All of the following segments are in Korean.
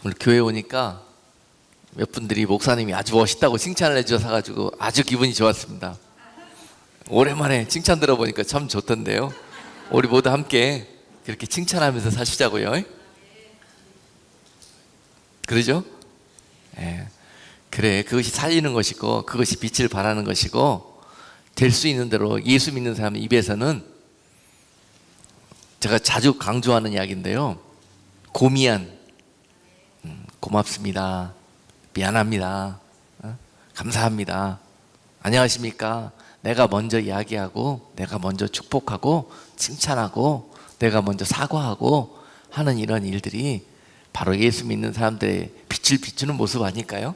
오늘 교회 오니까 몇 분들이 목사님이 아주 멋있다고 칭찬을 해주셔서 가지고 아주 기분이 좋았습니다. 오랜만에 칭찬 들어보니까 참 좋던데요. 우리 모두 함께 그렇게 칭찬하면서 사시자고요. 그러죠? 예. 그래, 그것이 살리는 것이고 그것이 빛을 발하는 것이고, 될 수 있는 대로 예수 믿는 사람 입에서는 제가 자주 강조하는 이야기인데요, 고미안, 고맙습니다, 미안합니다, 감사합니다, 안녕하십니까, 내가 먼저 이야기하고 내가 먼저 축복하고 칭찬하고 내가 먼저 사과하고 하는 이런 일들이 바로 예수 믿는 사람들의 빛을 비추는 모습 아닐까요?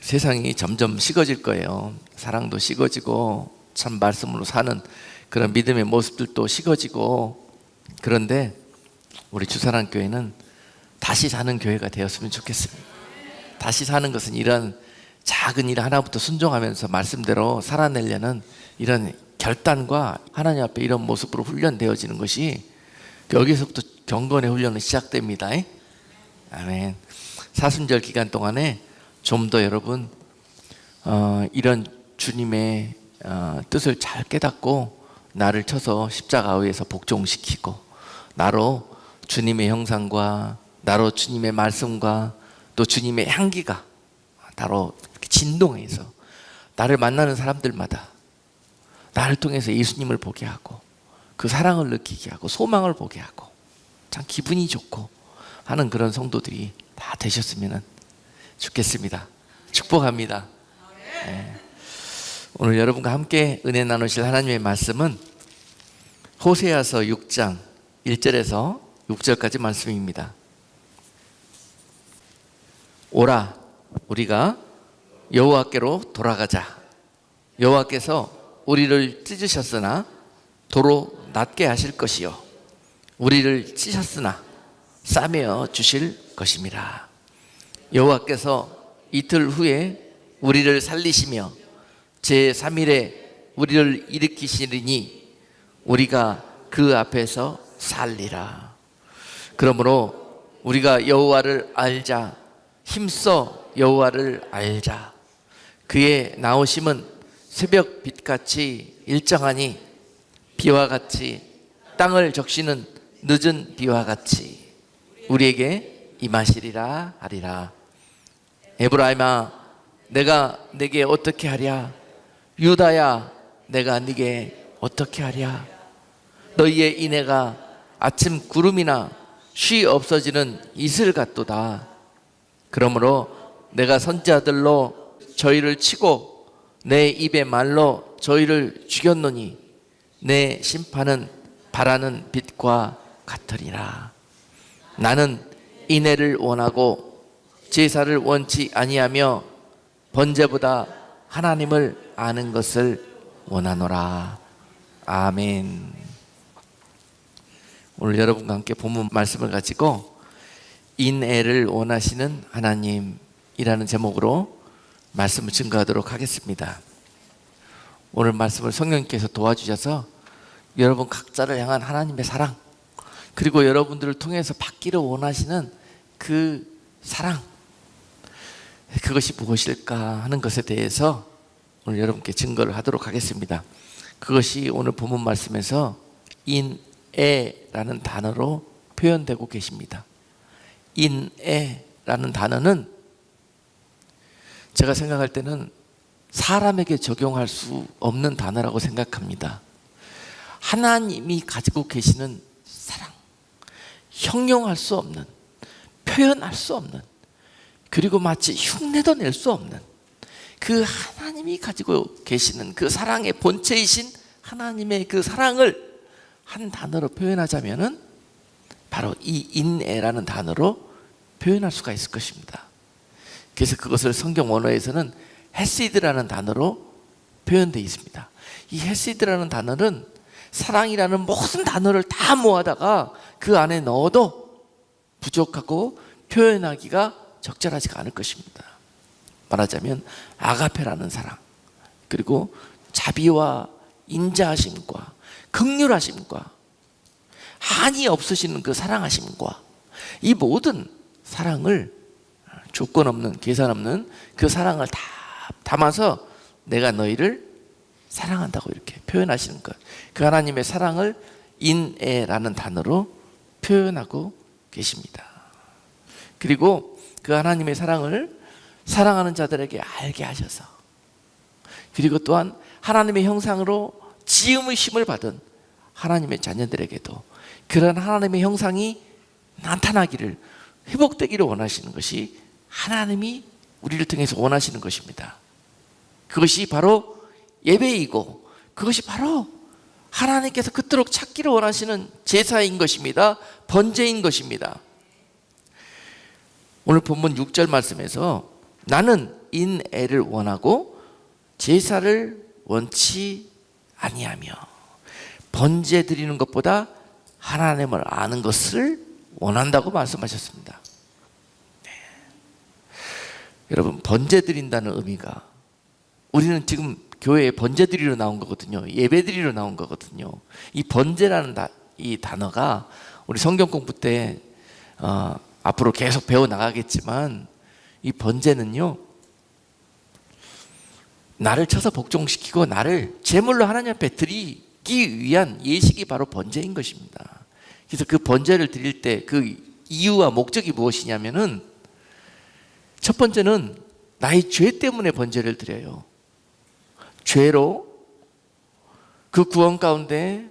세상이 점점 식어질 거예요. 사랑도 식어지고 참 말씀으로 사는 그런 믿음의 모습들도 식어지고, 그런데 우리 주사랑교회는 다시 사는 교회가 되었으면 좋겠습니다. 다시 사는 것은 이런 작은 일 하나부터 순종하면서 말씀대로 살아내려는 이런 결단과 하나님 앞에 이런 모습으로 훈련되어지는 것이, 여기서부터 경건의 훈련은 시작됩니다. 아멘. 사순절 기간 동안에 좀 더 여러분 이런 주님의 뜻을 잘 깨닫고 나를 쳐서 십자가 위에서 복종시키고, 나로 주님의 형상과 나로 주님의 말씀과 또 주님의 향기가 나로 진동해서 나를 만나는 사람들마다 나를 통해서 예수님을 보게 하고 그 사랑을 느끼게 하고 소망을 보게 하고 참 기분이 좋고 하는 그런 성도들이 다 되셨으면 좋겠습니다. 축복합니다. 네. 오늘 여러분과 함께 은혜 나누실 하나님의 말씀은 호세아서 6장 1절에서 6절까지 말씀입니다. 오라, 우리가 여호와께로 돌아가자. 여호와께서 우리를 찢으셨으나 도로 낮게 하실 것이요, 우리를 찢으셨으나 싸매어 주실 것임이라. 여호와께서 이틀 후에 우리를 살리시며 제3일에 우리를 일으키시리니 우리가 그 앞에서 살리라. 그러므로 우리가 여호와를 알자. 힘써 여호와를 알자. 그의 나오심은 새벽 빛같이 일정하니 비와 같이 땅을 적시는 늦은 비와 같이 우리에게 임하시리라 하리라. 에브라임아, 내가 네게 어떻게 하랴? 유다야, 내가 네게 어떻게 하랴? 너희의 인애가 아침 구름이나 쉬 없어지는 이슬 같도다. 그러므로 내가 선지자들로 저희를 치고 내 입의 말로 저희를 죽였노니 내 심판은 바라는 빛과 같으리라. 나는 인애를 원하고 제사를 원치 아니하며 번제보다 하나님을 아는 것을 원하노라. 아멘. 오늘 여러분과 함께 본문 말씀을 가지고 인애를 원하시는 하나님이라는 제목으로 말씀을 증거하도록 하겠습니다. 오늘 말씀을 성령님께서 도와주셔서 여러분 각자를 향한 하나님의 사랑, 그리고 여러분들을 통해서 받기를 원하시는 그 사랑, 그것이 무엇일까 하는 것에 대해서 오늘 여러분께 증거를 하도록 하겠습니다. 그것이 오늘 본문 말씀에서 인애라는 단어로 표현되고 계십니다. 인애라는 단어는 제가 생각할 때는 사람에게 적용할 수 없는 단어라고 생각합니다. 하나님이 가지고 계시는 사랑, 형용할 수 없는, 표현할 수 없는, 그리고 마치 흉내도 낼 수 없는 그 하나님이 가지고 계시는 그 사랑의 본체이신 하나님의 그 사랑을 한 단어로 표현하자면은 바로 이 인애라는 단어로 표현할 수가 있을 것입니다. 그래서 그것을 성경 원어에서는 헤시드라는 단어로 표현되어 있습니다. 이 헤시드라는 단어는 사랑이라는 모든 단어를 다 모아다가 그 안에 넣어도 부족하고 표현하기가 적절하지가 않을 것입니다. 말하자면 아가페라는 사랑, 그리고 자비와 인자하심과 긍휼하심과 한이 없으시는 그 사랑하심과 이 모든 사랑을, 조건 없는, 계산 없는 그 사랑을 다 담아서 내가 너희를 사랑한다고 이렇게 표현하시는 것. 그 하나님의 사랑을 인애라는 단어로 표현하고 계십니다. 그리고 그 하나님의 사랑을 사랑하는 자들에게 알게 하셔서, 그리고 또한 하나님의 형상으로 지음의 심을 받은 하나님의 자녀들에게도 그런 하나님의 형상이 나타나기를, 회복되기를 원하시는 것이 하나님이 우리를 통해서 원하시는 것입니다. 그것이 바로 예배이고, 그것이 바로 하나님께서 그토록 찾기를 원하시는 제사인 것입니다. 번제인 것입니다. 오늘 본문 6절 말씀에서 나는 인애를 원하고 제사를 원치 아니하며, 번제 드리는 것보다 하나님을 아는 것을 원한다고 말씀하셨습니다. 네. 여러분, 번제 드린다는 의미가, 우리는 지금 교회에 번제 드리러 나온 거거든요. 예배 드리러 나온 거거든요. 이 번제라는 이 단어가 우리 성경 공부 때 앞으로 계속 배워 나가겠지만, 이 번제는요, 나를 쳐서 복종시키고 나를 제물로 하나님 앞에 드리기 위한 예식이 바로 번제인 것입니다. 그래서 그 번제를 드릴 때 그 이유와 목적이 무엇이냐면은, 첫 번째는 나의 죄 때문에 번제를 드려요. 죄로 그 구원 가운데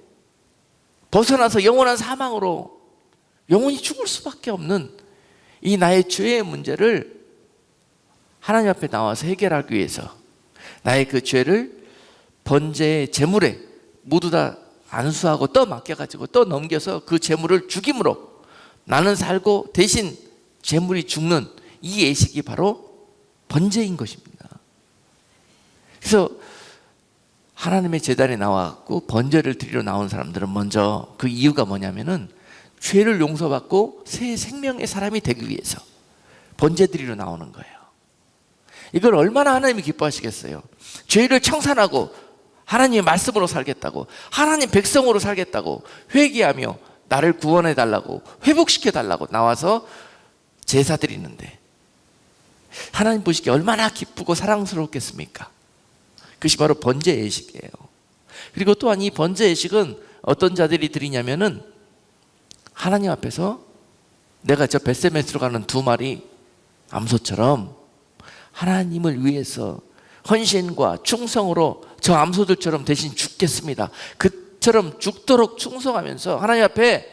벗어나서 영원한 사망으로 영원히 죽을 수밖에 없는 이 나의 죄의 문제를 하나님 앞에 나와서 해결하기 위해서 나의 그 죄를 번제의 제물에 모두 다 안수하고 떠 맡겨가지고 떠 넘겨서 그 제물을 죽임으로 나는 살고 대신 제물이 죽는 이 예식이 바로 번제인 것입니다. 그래서 하나님의 제단에 나와갖고 번제를 드리러 나온 사람들은 먼저 그 이유가 뭐냐면은 죄를 용서받고 새 생명의 사람이 되기 위해서 번제 드리러 나오는 거예요. 이걸 얼마나 하나님이 기뻐하시겠어요. 죄를 청산하고 하나님의 말씀으로 살겠다고, 하나님 백성으로 살겠다고 회개하며 나를 구원해 달라고, 회복시켜 달라고 나와서 제사 드리는데, 하나님 보시기에 얼마나 기쁘고 사랑스럽겠습니까? 그것이 바로 번제 예식이에요. 그리고 또한 이 번제 예식은 어떤 자들이 드리냐면은, 하나님 앞에서 내가 저 벳세메에 들어가는 2마리 암소처럼 하나님을 위해서 헌신과 충성으로 저 암소들처럼 대신 죽겠습니다. 그처럼 죽도록 충성하면서 하나님 앞에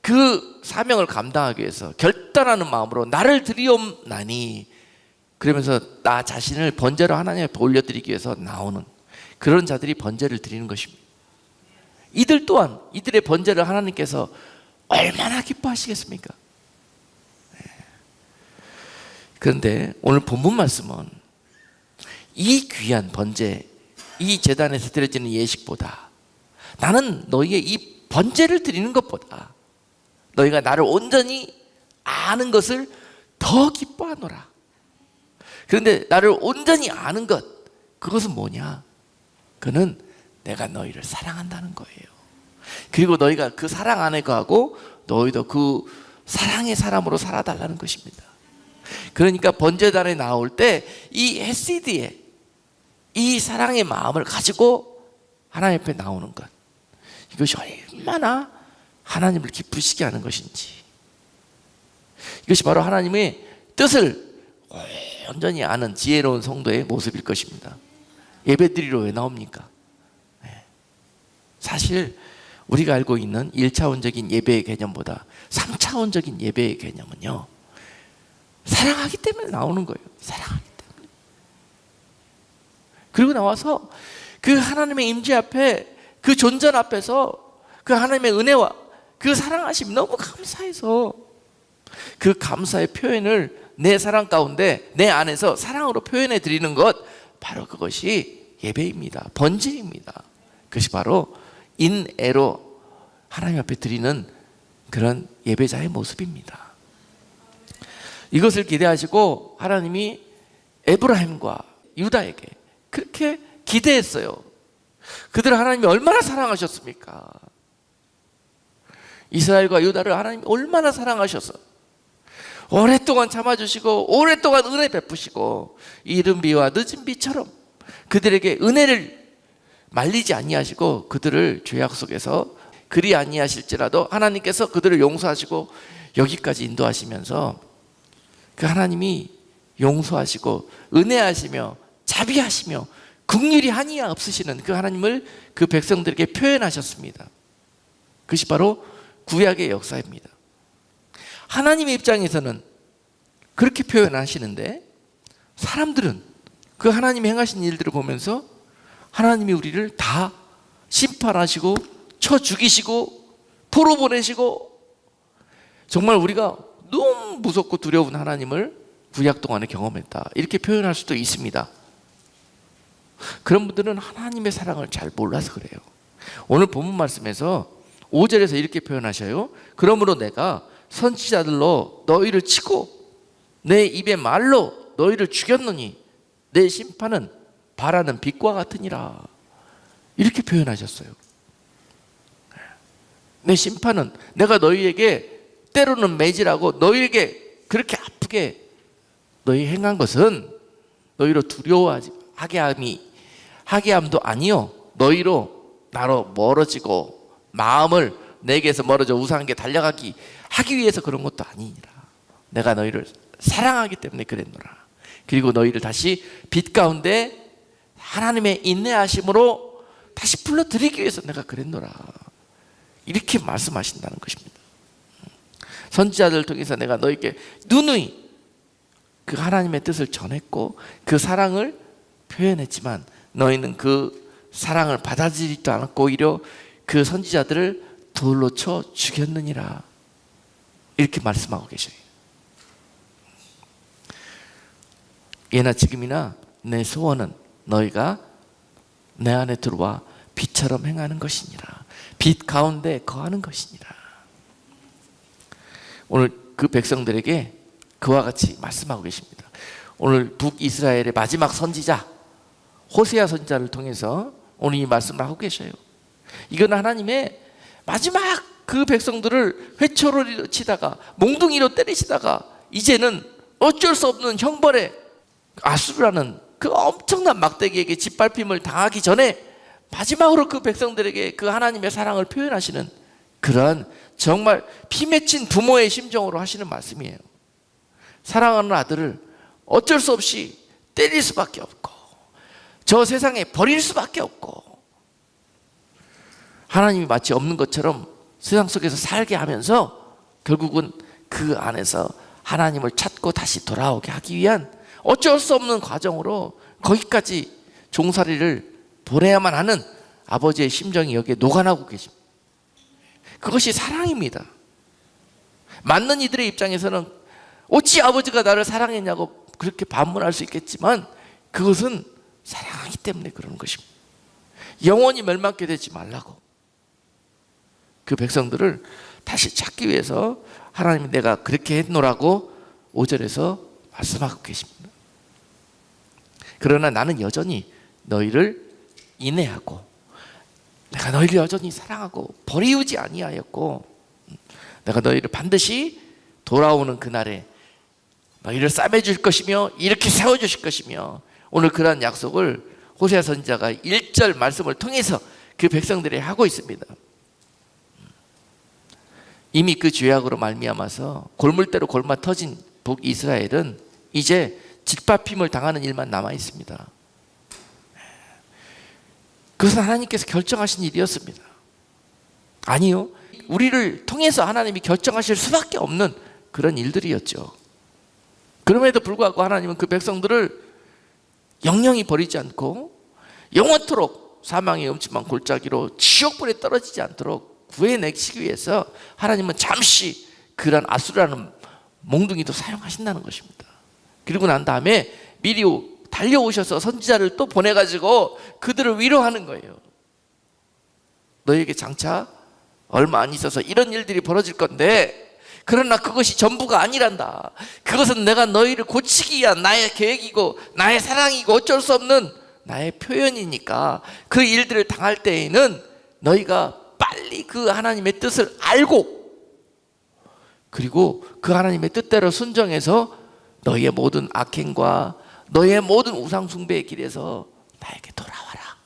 그 사명을 감당하기 위해서 결단하는 마음으로 나를 드리옵나니, 그러면서 나 자신을 번제로 하나님 앞에 올려드리기 위해서 나오는 그런 자들이 번제를 드리는 것입니다. 이들 또한 이들의 번제를 하나님께서 얼마나 기뻐하시겠습니까? 그런데 오늘 본문 말씀은 이 귀한 번제, 이 제단에서 드려지는 예식보다, 나는 너희의 이 번제를 드리는 것보다 너희가 나를 온전히 아는 것을 더 기뻐하노라. 그런데 나를 온전히 아는 것, 그것은 뭐냐? 그는 내가 너희를 사랑한다는 거예요. 그리고 너희가 그 사랑 안에 거하고 너희도 그 사랑의 사람으로 살아달라는 것입니다. 그러니까 번제단에 나올 때 이 헤시드의 이 사랑의 마음을 가지고 하나님 앞에 나오는 것, 이것이 얼마나 하나님을 기쁘시게 하는 것인지, 이것이 바로 하나님의 뜻을 온전히 아는 지혜로운 성도의 모습일 것입니다. 예배드리러 왜 나옵니까? 사실 우리가 알고 있는 1차원적인 예배의 개념보다 3차원적인 예배의 개념은요, 사랑하기 때문에 나오는 거예요. 사랑하기 때문에. 그리고 나와서 그 하나님의 임재 앞에, 그 존전 앞에서 그 하나님의 은혜와 그 사랑하심 너무 감사해서 그 감사의 표현을 내 사랑 가운데 내 안에서 사랑으로 표현해 드리는 것, 바로 그것이 예배입니다. 번제입니다. 그것이 바로 인애로 하나님 앞에 드리는 그런 예배자의 모습입니다. 이것을 기대하시고 하나님이 에브라임과 유다에게 그렇게 기대했어요. 그들을 하나님이 얼마나 사랑하셨습니까? 이스라엘과 유다를 하나님이 얼마나 사랑하셔서 오랫동안 참아주시고 오랫동안 은혜 베푸시고 이른 비와 늦은 비처럼 그들에게 은혜를 말리지 아니하시고 그들을 죄악 속에서 그리 아니하실지라도 하나님께서 그들을 용서하시고 여기까지 인도하시면서 그 하나님이 용서하시고 은혜하시며 자비하시며 긍휼이 한이 없으시는 그 하나님을 그 백성들에게 표현하셨습니다. 그것이 바로 구약의 역사입니다. 하나님의 입장에서는 그렇게 표현하시는데 사람들은 그 하나님이 행하신 일들을 보면서 하나님이 우리를 다 심판하시고 쳐 죽이시고 포로 보내시고 정말 우리가 너무 무섭고 두려운 하나님을 구약 동안에 경험했다, 이렇게 표현할 수도 있습니다. 그런 분들은 하나님의 사랑을 잘 몰라서 그래요. 오늘 본문 말씀에서 5절에서 이렇게 표현하셔요. 그러므로 내가 선지자들로 너희를 치고 내 입의 말로 너희를 죽였느니 내 심판은 바라는 빛과 같으니라, 이렇게 표현하셨어요. 내 심판은, 내가 너희에게 때로는 매질하고 너희에게 그렇게 아프게 너희 행한 것은 너희로 두려워하게 함도 아니요, 너희로 나로 멀어지고 마음을 내게서 멀어져 우상에게 달려가기 하기 위해서 그런 것도 아니니라. 내가 너희를 사랑하기 때문에 그랬노라. 그리고 너희를 다시 빛 가운데 하나님의 인내하심으로 다시 불러들이기 위해서 내가 그랬노라, 이렇게 말씀하신다는 것입니다. 선지자들을 통해서 내가 너희에게 누누이 그 하나님의 뜻을 전했고 그 사랑을 표현했지만 너희는 그 사랑을 받아들이지도 않았고 오히려 그 선지자들을 돌로 쳐 죽였느니라, 이렇게 말씀하고 계셔요. 예나 지금이나 내 소원은 너희가 내 안에 들어와 빛처럼 행하는 것이니라, 빛 가운데 거하는 것이니라. 오늘 그 백성들에게 그와 같이 말씀하고 계십니다. 오늘 북이스라엘의 마지막 선지자 호세아 선지자를 통해서 오늘 이 말씀을 하고 계셔요. 이건 하나님의 마지막 그 백성들을 회초리로 치다가 몽둥이로 때리시다가 이제는 어쩔 수 없는 형벌에 아수르라는 그 엄청난 막대기에게 짓밟힘을 당하기 전에 마지막으로 그 백성들에게 그 하나님의 사랑을 표현하시는 그런 정말 피 맺힌 부모의 심정으로 하시는 말씀이에요. 사랑하는 아들을 어쩔 수 없이 때릴 수밖에 없고 저 세상에 버릴 수밖에 없고 하나님이 마치 없는 것처럼 세상 속에서 살게 하면서 결국은 그 안에서 하나님을 찾고 다시 돌아오게 하기 위한 어쩔 수 없는 과정으로 거기까지 종살이를 보내야만 하는 아버지의 심정이 여기에 녹아나고 계십니다. 그것이 사랑입니다. 맞는 이들의 입장에서는 어찌 아버지가 나를 사랑했냐고 그렇게 반문할 수 있겠지만 그것은 사랑하기 때문에 그러는 것입니다. 영원히 멸망케 되지 말라고 그 백성들을 다시 찾기 위해서 하나님이 내가 그렇게 했노라고 5절에서 말씀하고 계십니다. 그러나 나는 여전히 너희를 인내하고 내가 너희를 여전히 사랑하고 버리우지 아니하였고 내가 너희를 반드시 돌아오는 그날에 너희를 싸매줄 것이며 이렇게 세워주실 것이며 오늘 그러한 약속을 호세아 선지자가 1절 말씀을 통해서 그 백성들이 하고 있습니다. 이미 그 죄악으로 말미암아서 골물대로 골마 터진 북이스라엘은 이제 짓밟힘을 당하는 일만 남아 있습니다. 그것은 하나님께서 결정하신 일이었습니다. 아니요, 우리를 통해서 하나님이 결정하실 수밖에 없는 그런 일들이었죠. 그럼에도 불구하고 하나님은 그 백성들을 영영히 버리지 않고 영원토록 사망의 음침한 골짜기로 지옥불에 떨어지지 않도록 구해내시기 위해서 하나님은 잠시 그런 아수르라는 몽둥이도 사용하신다는 것입니다. 그리고 난 다음에 미리 달려오셔서 선지자를 또 보내가지고 그들을 위로하는 거예요. 너에게 장차 얼마 안 있어서 이런 일들이 벌어질 건데 그러나 그것이 전부가 아니란다. 그것은 내가 너희를 고치기 위한 나의 계획이고 나의 사랑이고 어쩔 수 없는 나의 표현이니까 그 일들을 당할 때에는 너희가 빨리 그 하나님의 뜻을 알고 그리고 그 하나님의 뜻대로 순종해서 너희의 모든 악행과 너희의 모든 우상 숭배의 길에서 나에게 돌아와라.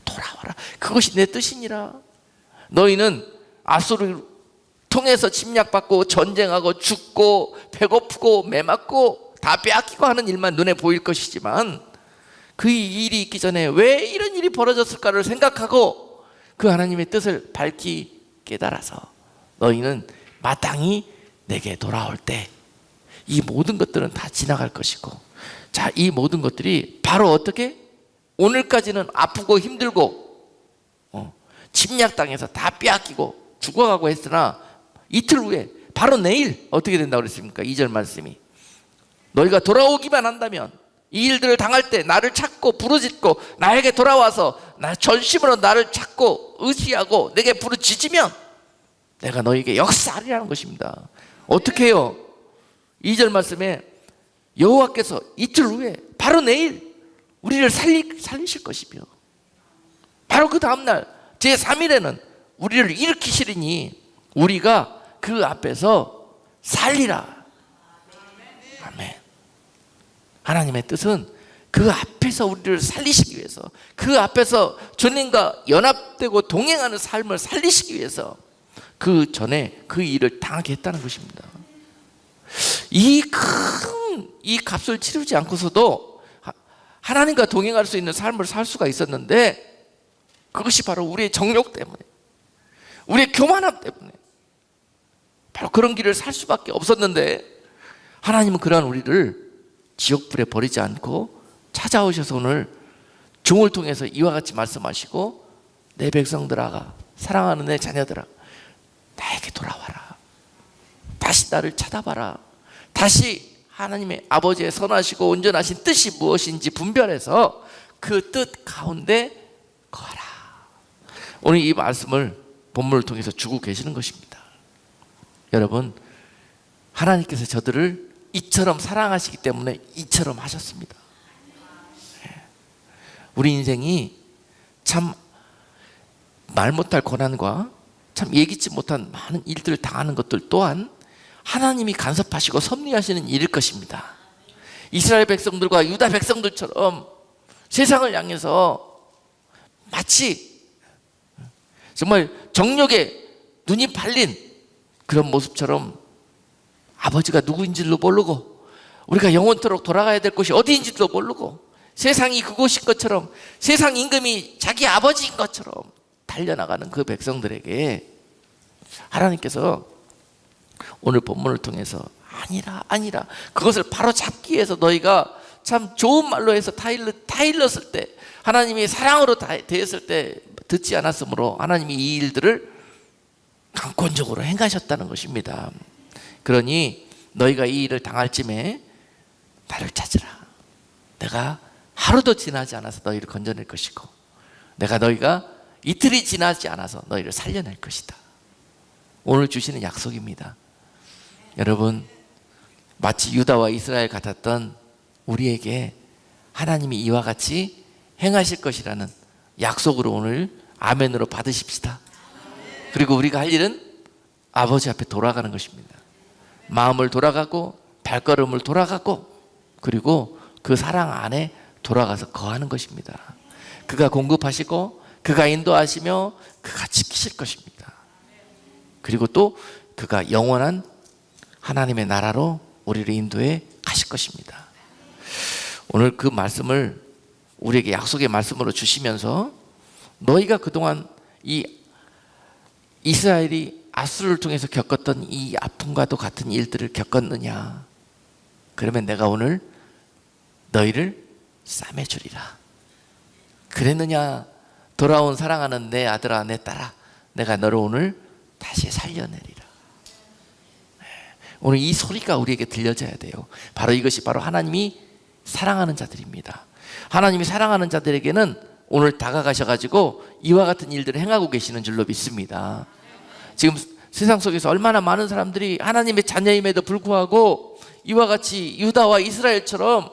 돌아와라. 그것이 내 뜻이니라. 너희는 아수르를 통해서 침략받고 전쟁하고 죽고 배고프고 매맞고 다 빼앗기고 하는 일만 눈에 보일 것이지만 그 일이 있기 전에 왜 이런 일이 벌어졌을까를 생각하고 그 하나님의 뜻을 밝히 깨달아서 너희는 마땅히 내게 돌아올 때 이 모든 것들은 다 지나갈 것이고, 자, 이 모든 것들이 바로 어떻게? 오늘까지는 아프고 힘들고 침략당해서 다 빼앗기고 죽어가고 했으나 이틀 후에 바로 내일 어떻게 된다고 그랬습니까? 2절 말씀이 너희가 돌아오기만 한다면 이 일들을 당할 때 나를 찾고 부르짖고 나에게 돌아와서 전심으로 나를 찾고 의지하고 내게 부르짖으면 내가 너희에게 역사하리라는 것입니다. 어떻게 해요? 2절 말씀에 여호와께서 이틀 후에 바로 내일 우리를 살리실 것이며 바로 그 다음날 제3일에는 우리를 일으키시리니 우리가 그 앞에서 살리라. 아멘. 하나님의 뜻은 그 앞에서 우리를 살리시기 위해서, 그 앞에서 주님과 연합되고 동행하는 삶을 살리시기 위해서 그 전에 그 일을 당하게 했다는 것입니다. 이 값을 치르지 않고서도 하나님과 동행할 수 있는 삶을 살 수가 있었는데 그것이 바로 우리의 정욕 때문에, 우리의 교만함 때문에 바로 그런 길을 살 수밖에 없었는데 하나님은 그러한 우리를 지옥불에 버리지 않고 찾아오셔서 오늘 종을 통해서 이와 같이 말씀하시고 내 백성들아, 사랑하는 내 자녀들아, 나에게 돌아와라. 다시 나를 찾아봐라. 다시 하나님의 아버지의 선하시고 온전하신 뜻이 무엇인지 분별해서 그 뜻 가운데 거하라. 오늘 이 말씀을 본문을 통해서 주고 계시는 것입니다. 여러분, 하나님께서 저들을 이처럼 사랑하시기 때문에 이처럼 하셨습니다. 우리 인생이 참 말 못할 고난과 참 예기치 못한 많은 일들을 당하는 것들 또한 하나님이 간섭하시고 섭리하시는 일일 것입니다. 이스라엘 백성들과 유다 백성들처럼 세상을 향해서 마치 정말 정욕에 눈이 팔린 그런 모습처럼 아버지가 누구인지도 모르고 우리가 영원토록 돌아가야 될 곳이 어디인지도 모르고 세상이 그곳인 것처럼, 세상 임금이 자기 아버지인 것처럼 달려나가는 그 백성들에게 하나님께서 오늘 본문을 통해서 아니라 그것을 바로 잡기 위해서 너희가 참 좋은 말로 해서 타일렀을 때, 하나님이 사랑으로 대했을 때 듣지 않았으므로 하나님이 이 일들을 강권적으로 행하셨다는 것입니다. 그러니 너희가 이 일을 당할 쯤에 나를 찾으라. 내가 하루도 지나지 않아서 너희를 건져낼 것이고 내가 너희가 이틀이 지나지 않아서 너희를 살려낼 것이다. 오늘 주시는 약속입니다. 여러분, 마치 유다와 이스라엘 같았던 우리에게 하나님이 이와 같이 행하실 것이라는 약속으로 오늘 아멘으로 받으십시다. 그리고 우리가 할 일은 아버지 앞에 돌아가는 것입니다. 마음을 돌아가고 발걸음을 돌아가고 그리고 그 사랑 안에 돌아가서 거하는 것입니다. 그가 공급하시고 그가 인도하시며 그가 지키실 것입니다. 그리고 또 그가 영원한 하나님의 나라로 우리를 인도해 가실 것입니다. 오늘 그 말씀을 우리에게 약속의 말씀으로 주시면서 너희가 그동안 이 이스라엘이 아수르를 통해서 겪었던 이 아픔과도 같은 일들을 겪었느냐? 그러면 내가 오늘 너희를 싸매주리라. 그랬느냐? 돌아온 사랑하는 내 아들아, 내 딸아, 내가 너를 오늘 다시 살려내리라. 오늘 이 소리가 우리에게 들려져야 돼요. 바로 이것이 바로 하나님이 사랑하는 자들입니다. 하나님이 사랑하는 자들에게는 오늘 다가가셔가지고 이와 같은 일들을 행하고 계시는 줄로 믿습니다. 지금 세상 속에서 얼마나 많은 사람들이 하나님의 자녀임에도 불구하고 이와 같이 유다와 이스라엘처럼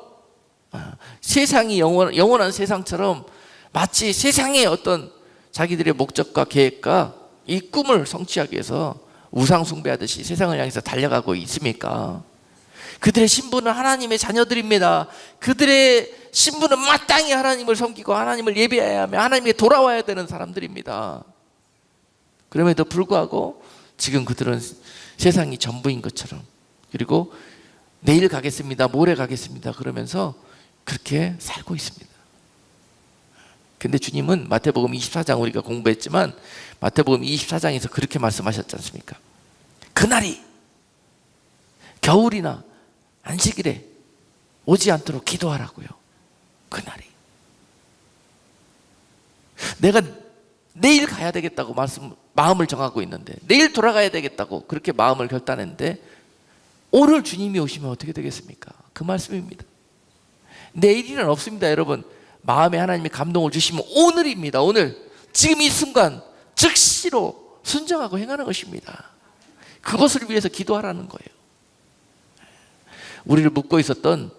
세상이 영원한 세상처럼 마치 세상의 어떤 자기들의 목적과 계획과 이 꿈을 성취하기 위해서 우상 숭배하듯이 세상을 향해서 달려가고 있습니까? 그들의 신분은 하나님의 자녀들입니다. 그들의 신분은 마땅히 하나님을 섬기고 하나님을 예배해야 하며 하나님께 돌아와야 되는 사람들입니다. 그럼에도 불구하고 지금 그들은 세상이 전부인 것처럼, 그리고 내일 가겠습니다, 모레 가겠습니다 그러면서 그렇게 살고 있습니다. 근데 주님은 마태복음 24장 우리가 공부했지만 마태복음 24장에서 그렇게 말씀하셨지 않습니까? 그날이 겨울이나 안식일에 오지 않도록 기도하라고요. 그날이. 내가 내일 가야 되겠다고 마음을 정하고 있는데, 내일 돌아가야 되겠다고 그렇게 마음을 결단했는데 오늘 주님이 오시면 어떻게 되겠습니까? 그 말씀입니다. 내일은 없습니다. 여러분, 마음에 하나님이 감동을 주시면 오늘입니다. 오늘, 지금 이 순간 즉시로 순종하고 행하는 것입니다. 그것을 위해서 기도하라는 거예요. 우리를 묶고 있었던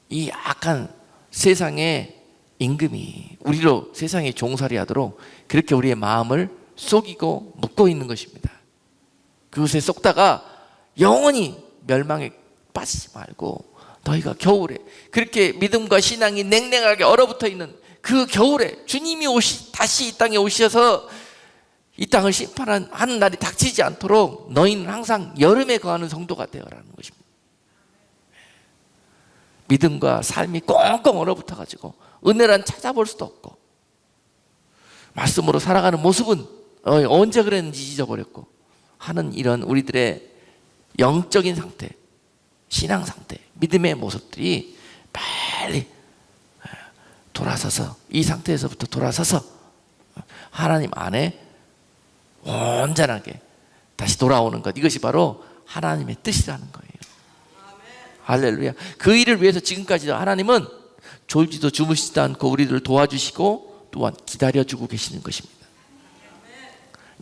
이 악한 세상의 임금이 우리로 세상에 종살이 하도록 그렇게 우리의 마음을 속이고 묶고 있는 것입니다. 그것에 속다가 영원히 멸망에 빠지지 말고 너희가 겨울에, 그렇게 믿음과 신앙이 냉랭하게 얼어붙어 있는 그 겨울에 주님이 다시 이 땅에 오셔서 이 땅을 심판하는 날이 닥치지 않도록 너희는 항상 여름에 거하는 성도가 되어라는 것입니다. 믿음과 삶이 꽁꽁 얼어붙어 가지고 은혜란 찾아볼 수도 없고 말씀으로 살아가는 모습은 언제 그랬는지 잊어버렸고 하는 이런 우리들의 영적인 상태, 신앙 상태, 믿음의 모습들이 빨리 돌아서서, 이 상태에서부터 돌아서서 하나님 안에 온전하게 다시 돌아오는 것, 이것이 바로 하나님의 뜻이라는 거예요. 할렐루야. 그 일을 위해서 지금까지도 하나님은 졸지도 주무시지도 않고 우리들을 도와주시고 또한 기다려주고 계시는 것입니다.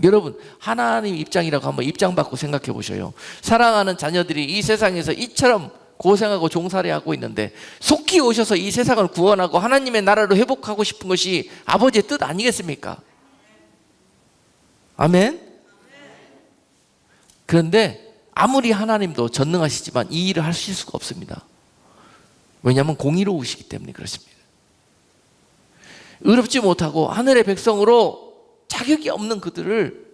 여러분, 하나님 입장이라고 한번 입장 바꾸고 생각해 보셔요. 사랑하는 자녀들이 이 세상에서 이처럼 고생하고 종살이하고 있는데 속히 오셔서 이 세상을 구원하고 하나님의 나라로 회복하고 싶은 것이 아버지의 뜻 아니겠습니까? 아멘? 그런데 아무리 하나님도 전능하시지만 이 일을 하실 수가 없습니다. 왜냐하면 공의로우시기 때문에 그렇습니다. 의롭지 못하고 하늘의 백성으로 자격이 없는 그들을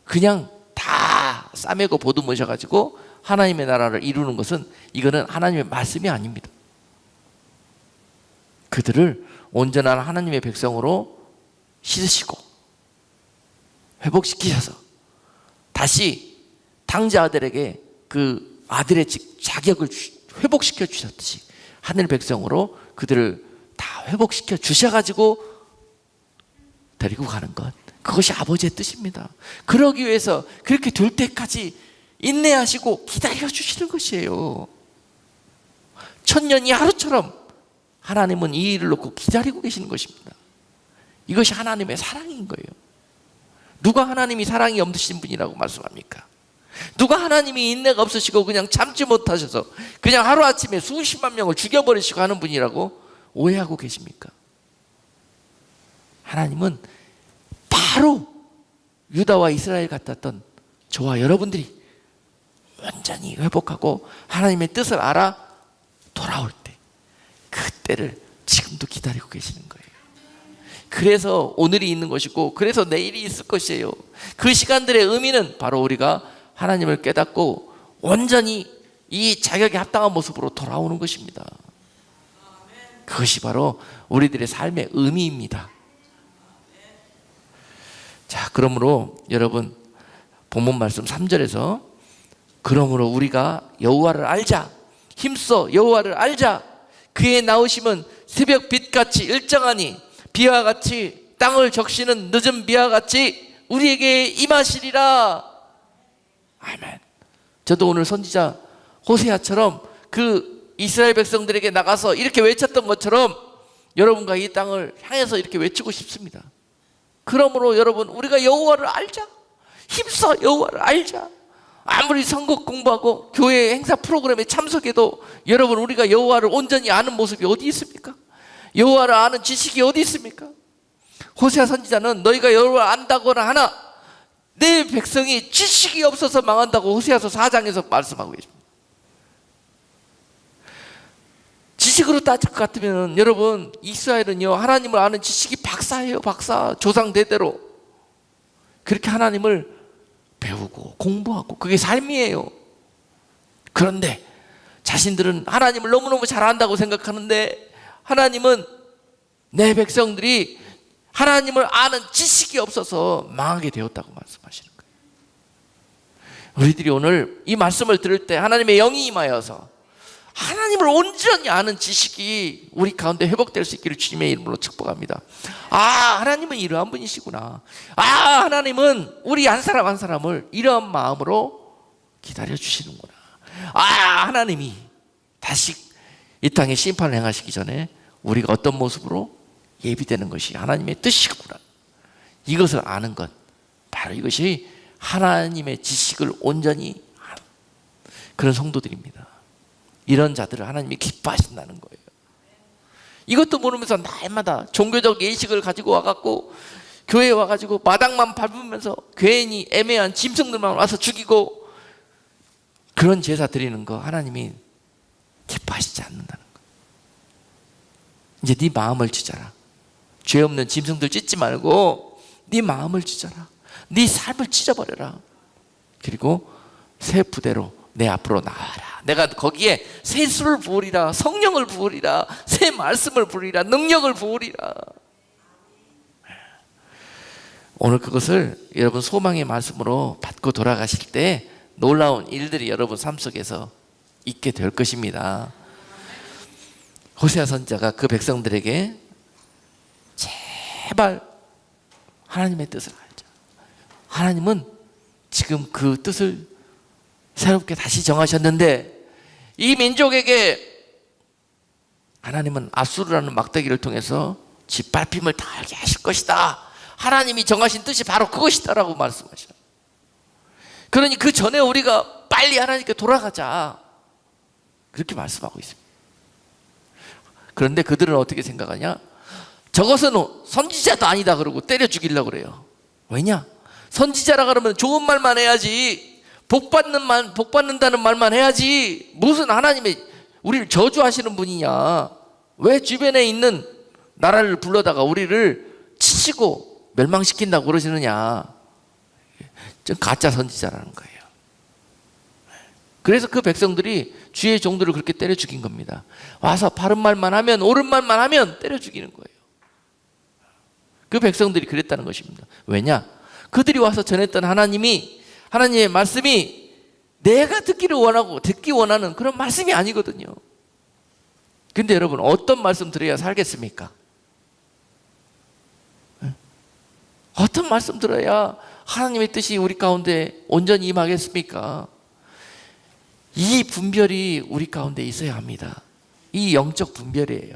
그냥 다 싸매고 보듬으셔가지고 하나님의 나라를 이루는 것은, 이거는 하나님의 말씀이 아닙니다. 그들을 온전한 하나님의 백성으로 씻으시고 회복시키셔서 다시 당자 아들에게 그 아들의 자격을 회복시켜 주셨듯이 하늘 백성으로 그들을 다 회복시켜 주셔가지고 데리고 가는 것, 그것이 아버지의 뜻입니다. 그러기 위해서 그렇게 될 때까지 인내하시고 기다려 주시는 것이에요. 천년이 하루처럼 하나님은 이 일을 놓고 기다리고 계시는 것입니다. 이것이 하나님의 사랑인 거예요. 누가 하나님이 사랑이 없으신 분이라고 말씀합니까? 누가 하나님이 인내가 없으시고 그냥 참지 못하셔서 그냥 하루아침에 수십만 명을 죽여버리시고 하는 분이라고 오해하고 계십니까? 하나님은 바로 유다와 이스라엘 같았던 저와 여러분들이 완전히 회복하고 하나님의 뜻을 알아 돌아올 때, 그때를 지금도 기다리고 계시는 거예요. 그래서 오늘이 있는 것이고 그래서 내일이 있을 것이에요. 그 시간들의 의미는 바로 우리가 하나님을 깨닫고 온전히 이 자격에 합당한 모습으로 돌아오는 것입니다. 그것이 바로 우리들의 삶의 의미입니다. 자, 그러므로 여러분, 본문 말씀 3절에서 그러므로 우리가 여호와를 알자, 힘써 여호와를 알자, 그의 나오심은 새벽 빛같이 일정하니 비와 같이 땅을 적시는 늦은 비와 같이 우리에게 임하시리라. 아멘. 저도 오늘 선지자 호세아처럼 그 이스라엘 백성들에게 나가서 이렇게 외쳤던 것처럼 여러분과 이 땅을 향해서 이렇게 외치고 싶습니다. 그러므로 여러분, 우리가 여호와를 알자, 힘써 여호와를 알자. 아무리 선곡 공부하고 교회 행사 프로그램에 참석해도 여러분, 우리가 여호와를 온전히 아는 모습이 어디 있습니까? 여호와를 아는 지식이 어디 있습니까? 호세아 선지자는 너희가 여호와를 안다거나 하나 내 백성이 지식이 없어서 망한다고 호세아서 4장에서 말씀하고 계십니다. 지식으로 따질 것 같으면 여러분, 이스라엘은요, 하나님을 아는 지식이 박사예요. 박사. 조상 대대로 그렇게 하나님을 배우고 공부하고, 그게 삶이에요. 그런데 자신들은 하나님을 너무너무 잘 안다고 생각하는데, 하나님은 내 백성들이 하나님을 아는 지식이 없어서 망하게 되었다고 말씀하시는 거예요. 우리들이 오늘 이 말씀을 들을 때 하나님의 영이 임하여서 하나님을 온전히 아는 지식이 우리 가운데 회복될 수 있기를 주님의 이름으로 축복합니다. 아, 하나님은 이러한 분이시구나. 아, 하나님은 우리 한 사람 한 사람을 이러한 마음으로 기다려 주시는구나. 아, 하나님이 다시 이 땅에 심판을 행하시기 전에 우리가 어떤 모습으로 예비되는 것이 하나님의 뜻이구나. 이것을 아는 것, 바로 이것이 하나님의 지식을 온전히 아는 그런 성도들입니다. 이런 자들을 하나님이 기뻐하신다는 거예요. 이것도 모르면서 날마다 종교적 예식을 가지고 와갖고 교회에 와가지고 마당만 밟으면서 괜히 애매한 짐승들만 와서 죽이고, 그런 제사 드리는 거 하나님이 기뻐하시지 않는다는 거예요. 이제 네 마음을 찢어라. 죄 없는 짐승들 찢지 말고 네 마음을 찢어라. 네 삶을 찢어버려라. 그리고 새 부대로 내 앞으로 나와라. 내가 거기에 새 술을 부으리라. 성령을 부으리라. 새 말씀을 부으리라. 능력을 부으리라. 오늘 그것을 여러분 소망의 말씀으로 받고 돌아가실 때 놀라운 일들이 여러분 삶 속에서 있게 될 것입니다. 호세아 선지자가 그 백성들에게 제발 하나님의 뜻을 알자. 하나님은 지금 그 뜻을 새롭게 다시 정하셨는데, 이 민족에게 하나님은 아수르라는 막대기를 통해서 짓밟힘을 당하게 하실 것이다. 하나님이 정하신 뜻이 바로 그것이다라고 말씀하셔요. 그러니 그 전에 우리가 빨리 하나님께 돌아가자, 그렇게 말씀하고 있습니다. 그런데 그들은 어떻게 생각하냐? 저것은 선지자도 아니다 그러고 때려 죽이려고 그래요. 왜냐? 선지자라 그러면 좋은 말만 해야지, 복 받는다는 말만 해야지, 무슨 하나님의 우리를 저주하시는 분이냐? 왜 주변에 있는 나라를 불러다가 우리를 치시고 멸망시킨다고 그러시느냐? 좀 가짜 선지자라는 거예요. 그래서 그 백성들이 주의 종들을 그렇게 때려 죽인 겁니다. 와서 바른 말만 하면, 옳은 말만 하면 때려 죽이는 거예요. 그 백성들이 그랬다는 것입니다. 왜냐? 그들이 와서 전했던 하나님의 말씀이 내가 듣기를 원하고 듣기 원하는 그런 말씀이 아니거든요. 근데 여러분, 어떤 말씀 들어야 살겠습니까? 어떤 말씀 들어야 하나님의 뜻이 우리 가운데 온전히 임하겠습니까? 이 분별이 우리 가운데 있어야 합니다. 이 영적 분별이에요.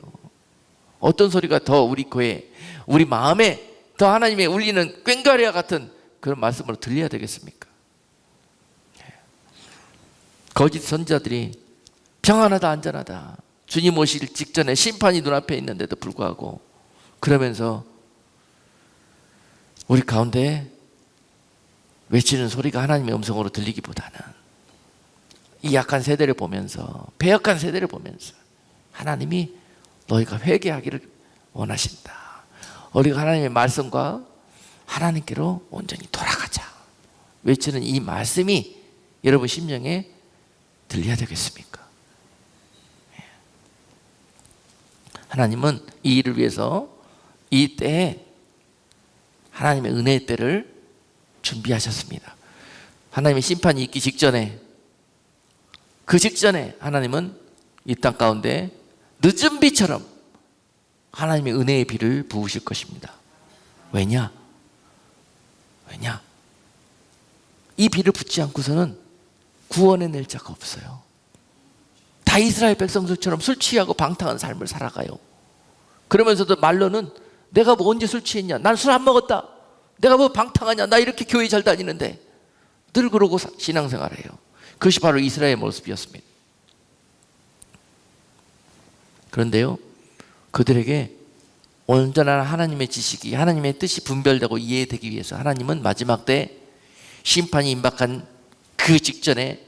어떤 소리가 더 우리 코에, 우리 마음에 더 하나님의 울리는 꽹과리와 같은 그런 말씀으로 들려야 되겠습니까? 거짓 선지자들이 평안하다, 안전하다, 주님 오실 직전에 심판이 눈앞에 있는데도 불구하고 그러면서 우리 가운데 외치는 소리가 하나님의 음성으로 들리기보다는 이 약한 세대를 보면서, 배역한 세대를 보면서 하나님이 너희가 회개하기를 원하신다. 우리가 하나님의 말씀과 하나님께로 온전히 돌아가자 외치는 이 말씀이 여러분 심령에 들려야 되겠습니까? 하나님은 이 일을 위해서 이 때에 하나님의 은혜의 때를 준비하셨습니다. 하나님의 심판이 있기 직전에, 그 직전에 하나님은 이 땅 가운데 늦은 비처럼 하나님의 은혜의 비를 부으실 것입니다. 왜냐? 이 비를 붓지 않고서는 구원의 날짜가 없어요. 다 이스라엘 백성들처럼 술 취하고 방탕한 삶을 살아가요. 그러면서도 말로는 내가 뭐 언제 술 취했냐? 난 술 안 먹었다. 내가 뭐 방탕하냐? 나 이렇게 교회 잘 다니는데. 늘 그러고 신앙생활해요. 그것이 바로 이스라엘의 모습이었습니다. 그런데요, 그들에게 온전한 하나님의 지식이, 하나님의 뜻이 분별되고 이해되기 위해서 하나님은 마지막 때 심판이 임박한 그 직전에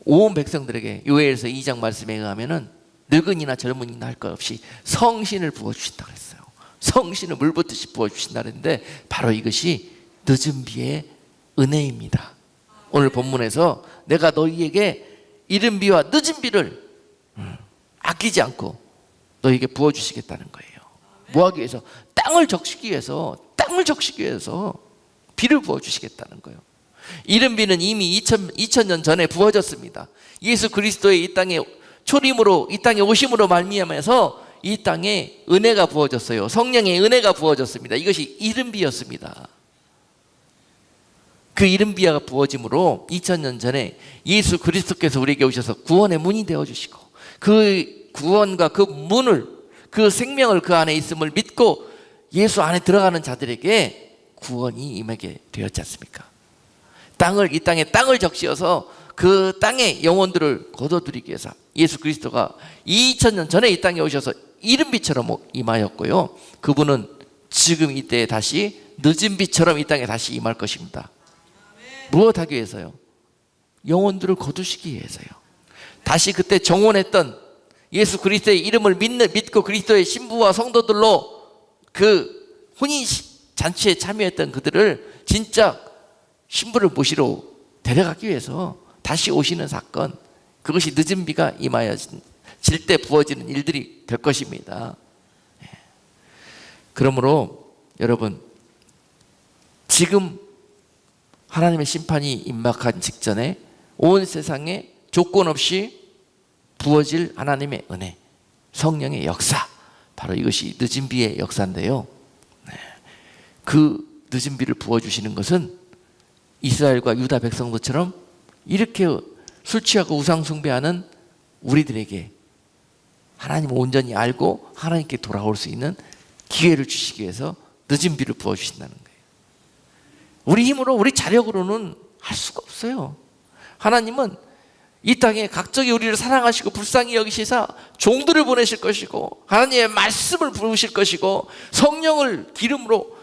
온 백성들에게 요엘서 2장 말씀에 의하면은 늙은이나 젊은이나 할 것 없이 성신을 부어주신다고 했어요. 성신을 물붓듯이 부어주신다 그랬는데 바로 이것이 늦은 비의 은혜입니다. 오늘 본문에서 내가 너희에게 이른 비와 늦은 비를 아끼지 않고 너희에게 부어주시겠다는 거예요. 뭐하기 위해서? 땅을 적시기 위해서 비를 부어주시겠다는 거예요. 이른 비는 이미 2000년 전에 부어졌습니다. 예수 그리스도의 이 땅에 초림으로 이 땅에 오심으로 말미암아서 이 땅에 은혜가 부어졌어요. 성령의 은혜가 부어졌습니다. 이것이 이른 비였습니다. 그 이른 비가 부어짐으로 2000년 전에 예수 그리스도께서 우리에게 오셔서 구원의 문이 되어주시고 그 구원과 그 문을, 그 생명을 그 안에 있음을 믿고 예수 안에 들어가는 자들에게 구원이 임하게 되었지 않습니까? 이 땅에 땅을 적시어서 그 땅의 영혼들을 거둬들이기 위해서 예수 그리스도가 2000년 전에 이 땅에 오셔서 이른 비처럼 임하였고요. 그분은 지금 이때 다시 늦은 비처럼 이 땅에 다시 임할 것입니다. 무엇하기 위해서요? 영혼들을 거두시기 위해서요. 다시 그때 정혼했던 예수 그리스도의 이름을 믿고 그리스도의 신부와 성도들로 그 혼인 잔치에 참여했던 그들을 진짜 신부를 모시러 데려가기 위해서 다시 오시는 사건, 그것이 늦은 비가 임하여질 때 부어지는 일들이 될 것입니다. 그러므로 여러분, 지금 하나님의 심판이 임박한 직전에 온 세상에 조건 없이 부어질 하나님의 은혜, 성령의 역사, 바로 이것이 늦은 비의 역사인데요. 그 늦은 비를 부어주시는 것은 이스라엘과 유다 백성들처럼 이렇게 술 취하고 우상 숭배하는 우리들에게 하나님을 온전히 알고 하나님께 돌아올 수 있는 기회를 주시기 위해서 늦은 비를 부어주신다는 거예요. 우리 힘으로, 우리 자력으로는 할 수가 없어요. 하나님은 이 땅에 각적이 우리를 사랑하시고 불쌍히 여기시사 종들을 보내실 것이고 하나님의 말씀을 부으실 것이고 성령을 기름으로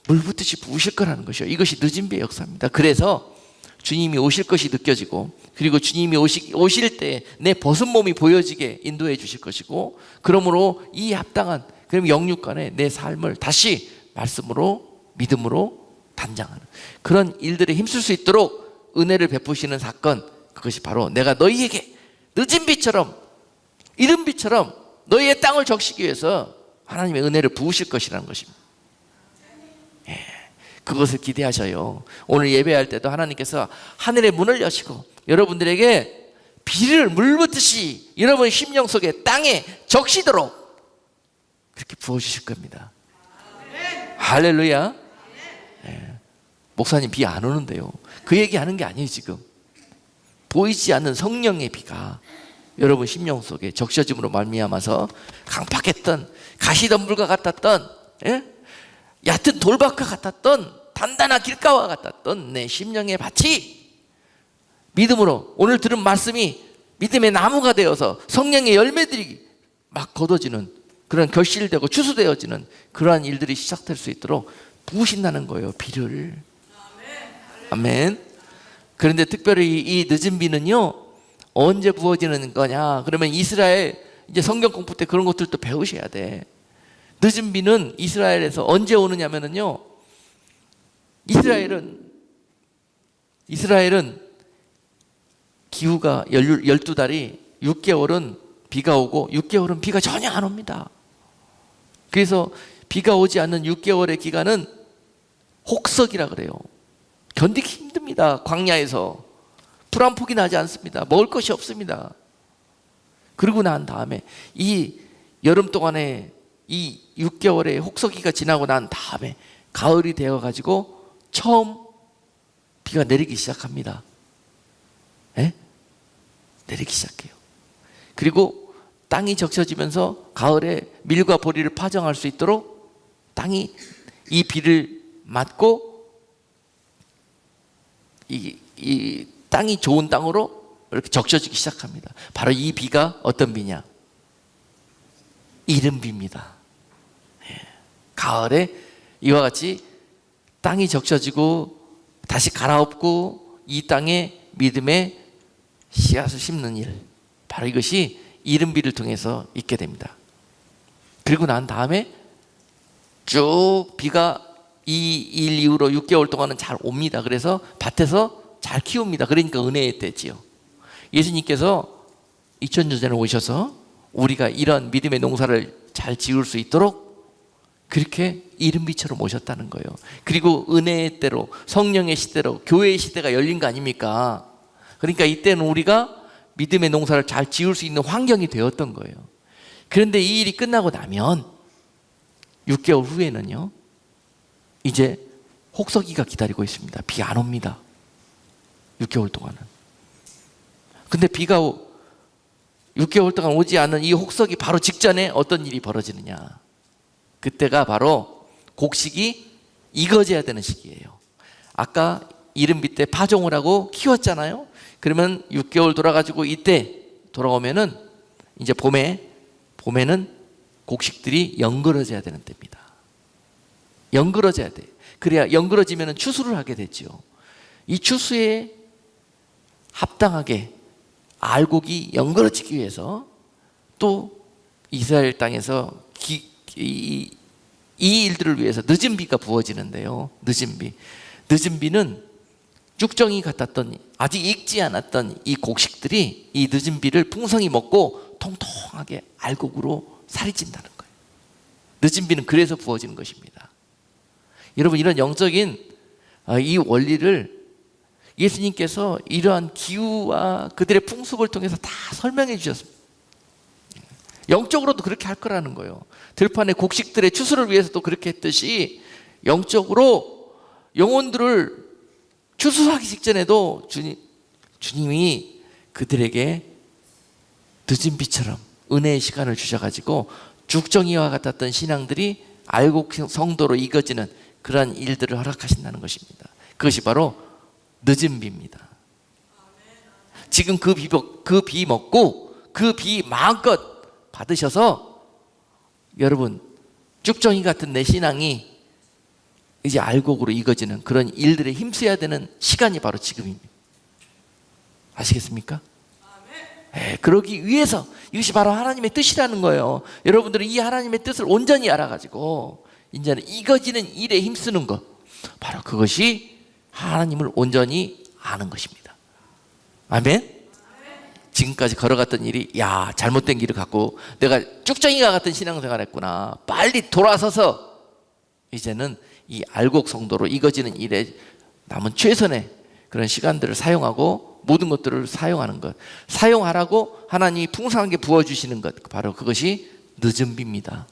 물붓듯이 부으실 거라는 것이요. 이것이 늦은 비의 역사입니다. 그래서 주님이 오실 것이 느껴지고, 그리고 주님이 오실 때 내 벗은 몸이 보여지게 인도해 주실 것이고, 그러므로 이 합당한, 그럼 영육간에 내 삶을 다시 말씀으로 믿음으로 단장하는 그런 일들에 힘쓸 수 있도록 은혜를 베푸시는 사건, 그것이 바로 내가 너희에게 늦은 비처럼 이른 비처럼 너희의 땅을 적시기 위해서 하나님의 은혜를 부으실 것이라는 것입니다. 그것을 기대하셔요. 오늘 예배할 때도 하나님께서 하늘의 문을 여시고 여러분들에게 비를 물붓듯이 여러분 심령 속에 땅에 적시도록 그렇게 부어주실 겁니다. 할렐루야. 목사님 비 안 오는데요. 그 얘기하는 게 아니에요. 지금 보이지 않는 성령의 비가 여러분 심령 속에 적셔짐으로 말미암아서 강팍했던 가시덤불과 같았던, 얕은 돌밭과 같았던 단단한 길가와 같았던 내 심령의 밭이 믿음으로 오늘 들은 말씀이 믿음의 나무가 되어서 성령의 열매들이 막 걷어지는 그런 결실되고 추수되어지는 그러한 일들이 시작될 수 있도록 부으신다는 거예요. 비를. 아멘. 그런데 특별히 이 늦은 비는요, 언제 부어지는 거냐? 그러면 이스라엘 이제 성경 공부 때 그런 것들도 배우셔야 돼. 늦은 비는 이스라엘에서 언제 오느냐면요, 이스라엘은 기후가 12달이 6개월은 비가 오고 6개월은 비가 전혀 안 옵니다. 그래서 비가 오지 않는 6개월의 기간은 혹석이라 그래요. 견디기 힘듭니다. 광야에서 풀 한 폭이 나지 않습니다. 먹을 것이 없습니다. 그러고 난 다음에 이 여름 동안에 이 6개월의 혹서기가 지나고 난 다음에 가을이 되어가지고 처음 비가 내리기 시작합니다. 내리기 시작해요. 그리고 땅이 적셔지면서 가을에 밀과 보리를 파종할 수 있도록 땅이 이 비를 맞고 이 땅이 좋은 땅으로 이렇게 적셔지기 시작합니다. 바로 이 비가 어떤 비냐? 이른 비입니다. 가을에 이와 같이 땅이 적셔지고 다시 갈아엎고 이 땅에 믿음의 씨앗을 심는 일, 바로 이것이 이른비를 통해서 있게 됩니다. 그리고 난 다음에 쭉 비가 이 일 이후로 6개월 동안은 잘 옵니다. 그래서 밭에서 잘 키웁니다. 그러니까 은혜의 때지요. 예수님께서 2000년 전에 오셔서 우리가 이런 믿음의 농사를 잘 지을 수 있도록 그렇게 이른비처럼 오셨다는 거예요. 그리고 은혜의 때로, 성령의 시대로, 교회의 시대가 열린 거 아닙니까? 그러니까 이때는 우리가 믿음의 농사를 잘 지을 수 있는 환경이 되었던 거예요. 그런데 이 일이 끝나고 나면 6개월 후에는요, 이제 혹서기가 기다리고 있습니다. 비 안 옵니다. 6개월 동안은. 근데 비가 6개월 동안 오지 않은 이 혹서기 바로 직전에 어떤 일이 벌어지느냐, 그때가 바로 곡식이 익어져야 되는 시기예요. 아까 이른비 때 파종을 하고 키웠잖아요. 그러면 6개월 돌아가지고 이때 돌아오면은 이제 봄에는 곡식들이 연그러져야 되는 때입니다. 연그러져야 돼. 그래야 연그러지면은 추수를 하게 되죠. 이 추수에 합당하게 알곡이 연그러지기 위해서 또 이스라엘 땅에서 이 일들을 위해서 늦은 비가 부어지는데요. 늦은 비는 쭉정이 같았던, 아직 익지 않았던 이 곡식들이 이 늦은 비를 풍성히 먹고 통통하게 알곡으로 살이 찐다는 거예요. 늦은 비는 그래서 부어지는 것입니다. 여러분, 이런 영적인 이 원리를 예수님께서 이러한 기후와 그들의 풍습을 통해서 다 설명해 주셨습니다. 영적으로도 그렇게 할 거라는 거예요. 들판의 곡식들의 추수를 위해서도 그렇게 했듯이 영적으로 영혼들을 추수하기 직전에도 주님이 그들에게 늦은 비처럼 은혜의 시간을 주셔가지고 죽정이와 같았던 신앙들이 알곡 성도로 익어지는 그러한 일들을 허락하신다는 것입니다. 그것이 바로 늦은 비입니다. 지금 그 비 먹고 그 비 마음껏 받으셔서 여러분, 쭉정이 같은 내 신앙이 이제 알곡으로 익어지는 그런 일들에 힘써야 되는 시간이 바로 지금입니다. 아시겠습니까? 그러기 위해서, 이것이 바로 하나님의 뜻이라는 거예요. 여러분들은 이 하나님의 뜻을 온전히 알아가지고 이제는 익어지는 일에 힘쓰는 것, 바로 그것이 하나님을 온전히 아는 것입니다. 아멘? 지금까지 걸어갔던 일이, 야, 잘못된 길을 갖고 내가 쭉정이가 같은 신앙생활을 했구나. 빨리 돌아서서 이제는 이 알곡 성도로 익어지는 일에 남은 최선의 그런 시간들을 사용하고 모든 것들을 사용하는 것, 사용하라고 하나님이 풍성하게 부어주시는 것, 바로 그것이 늦은 비입니다.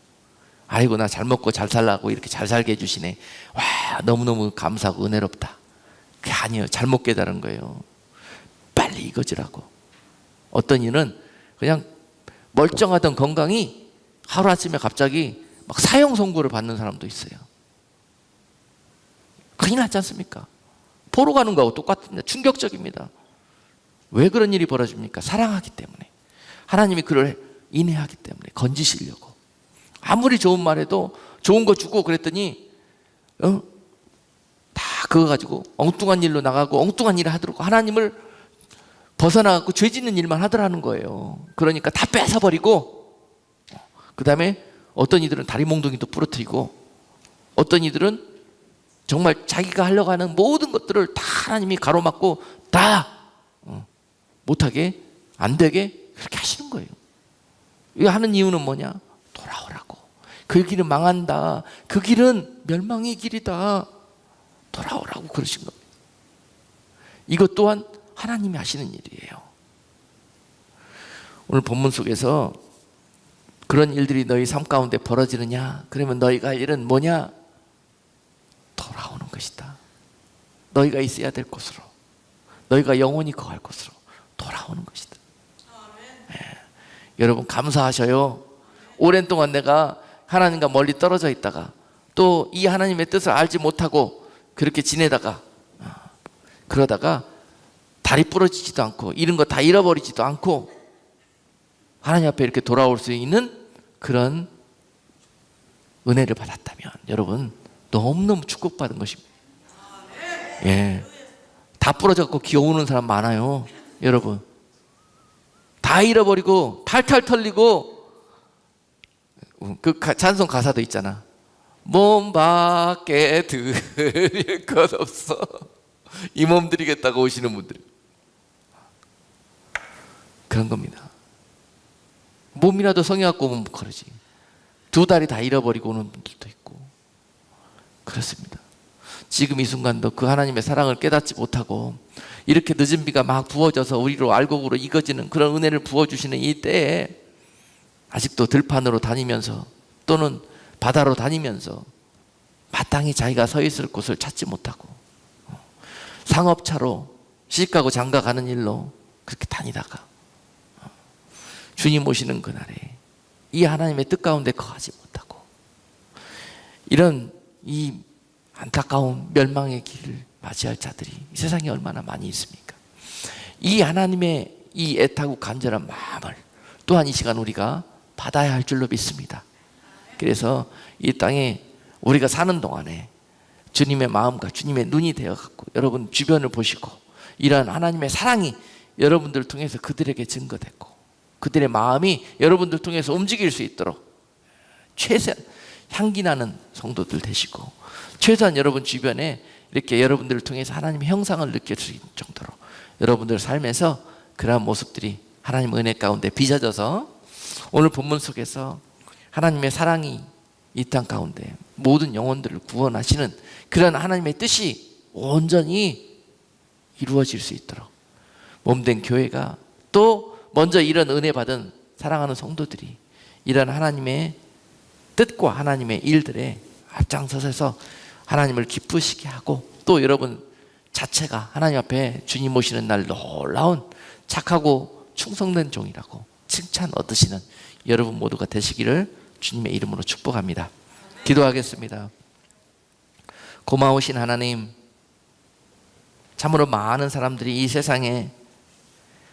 아이고, 나 잘 먹고 잘 살라고 이렇게 잘 살게 해주시네. 와, 너무너무 감사하고 은혜롭다. 그게 아니에요. 잘못 깨달은 거예요. 빨리 익어지라고. 어떤 이는 그냥 멀쩡하던 건강이 하루아침에 갑자기 막 사형 선고를 받는 사람도 있어요. 큰일 났지 않습니까? 포로 가는 거하고 똑같습니다. 충격적입니다. 왜 그런 일이 벌어집니까? 사랑하기 때문에. 하나님이 그를 인내하기 때문에 건지시려고. 아무리 좋은 말해도 좋은 거 주고 그랬더니 다 그거 가지고 엉뚱한 일로 나가고 엉뚱한 일을 하더라고. 하나님을 벗어나갖고 죄 짓는 일만 하더라는 거예요. 그러니까 다 뺏어버리고, 그 다음에 어떤 이들은 다리 몽둥이도 부러뜨리고, 어떤 이들은 정말 자기가 하려고 하는 모든 것들을 다 하나님이 가로막고 다 못하게, 안 되게 그렇게 하시는 거예요. 이거 하는 이유는 뭐냐? 돌아오라고. 그 길은 망한다. 그 길은 멸망의 길이다. 돌아오라고 그러신 겁니다. 이것 또한 하나님이 하시는 일이에요. 오늘 본문 속에서 그런 일들이 너희 삶 가운데 벌어지느냐? 그러면 너희가 할 일은 뭐냐? 돌아오는 것이다. 너희가 있어야 될 곳으로, 너희가 영원히 거할 곳으로 돌아오는 것이다. 네. 여러분, 감사하셔요. 오랜 동안 내가 하나님과 멀리 떨어져 있다가 또 이 하나님의 뜻을 알지 못하고 그렇게 지내다가 그러다가 다리 부러지지도 않고 이런 거 다 잃어버리지도 않고 하나님 앞에 이렇게 돌아올 수 있는 그런 은혜를 받았다면 여러분, 너무너무 축복받은 것입니다. 예, 다 부러져갖고 기어오는 사람 많아요. 여러분, 다 잃어버리고 탈탈 털리고, 그 찬송 가사도 있잖아. 몸 밖에 드릴 것 없어. 이 몸 드리겠다고 오시는 분들, 그런 겁니다. 몸이라도 성해갖고 오면 그러지. 두 다리 다 잃어버리고 오는 분들도 있고 그렇습니다. 지금 이 순간도 그 하나님의 사랑을 깨닫지 못하고 이렇게 늦은 비가 막 부어져서 우리로 알곡으로 익어지는 그런 은혜를 부어주시는 이 때에 아직도 들판으로 다니면서 또는 바다로 다니면서 마땅히 자기가 서 있을 곳을 찾지 못하고 상업차로 시집가고 장가가는 일로 그렇게 다니다가 주님 오시는 그날에 이 하나님의 뜻 가운데 거하지 못하고 이런 이 안타까운 멸망의 길을 맞이할 자들이 이 세상에 얼마나 많이 있습니까? 이 하나님의 이 애타고 간절한 마음을 또한 이 시간 우리가 받아야 할 줄로 믿습니다. 그래서 이 땅에 우리가 사는 동안에 주님의 마음과 주님의 눈이 되어갖고 여러분 주변을 보시고 이러한 하나님의 사랑이 여러분들을 통해서 그들에게 증거됐고 그들의 마음이 여러분들 통해서 움직일 수 있도록 최대한 향기나는 성도들 되시고 최소한 여러분 주변에 이렇게 여러분들을 통해서 하나님의 형상을 느낄 수 있는 정도로 여러분들 삶에서 그러한 모습들이 하나님 은혜 가운데 빚어져서 오늘 본문 속에서 하나님의 사랑이 이 땅 가운데 모든 영혼들을 구원하시는 그런 하나님의 뜻이 온전히 이루어질 수 있도록 몸된 교회가 또 먼저 이런 은혜 받은 사랑하는 성도들이 이런 하나님의 뜻과 하나님의 일들에 앞장서서 하나님을 기쁘시게 하고 또 여러분 자체가 하나님 앞에 주님 오시는 날 놀라운 착하고 충성된 종이라고 칭찬 얻으시는 여러분 모두가 되시기를 주님의 이름으로 축복합니다. 기도하겠습니다. 고마우신 하나님, 참으로 많은 사람들이 이 세상에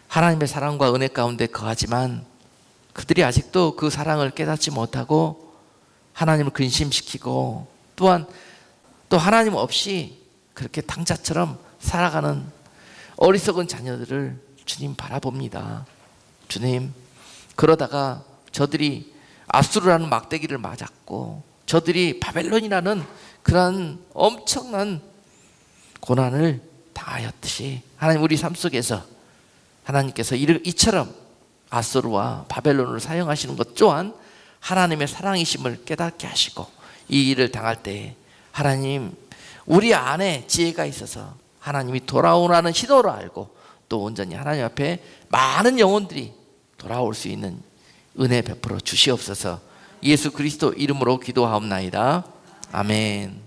하나님의 사랑과 은혜 가운데 거하지만 그들이 아직도 그 사랑을 깨닫지 못하고 하나님을 근심시키고 또한 또 하나님 없이 그렇게 당자처럼 살아가는 어리석은 자녀들을 주님 바라봅니다. 주님, 그러다가 저들이 아수르라는 막대기를 맞았고 저들이 바벨론이라는 그런 엄청난 고난을 당하였듯이 하나님 우리 삶 속에서 하나님께서 이처럼 아수르와 바벨론을 사용하시는 것 또한 하나님의 사랑이심을 깨닫게 하시고 이 일을 당할 때 하나님 우리 안에 지혜가 있어서 하나님이 돌아오라는 신호를 알고 또 온전히 하나님 앞에 많은 영혼들이 돌아올 수 있는 은혜 베풀어 주시옵소서. 예수 그리스도 이름으로 기도하옵나이다. 아멘.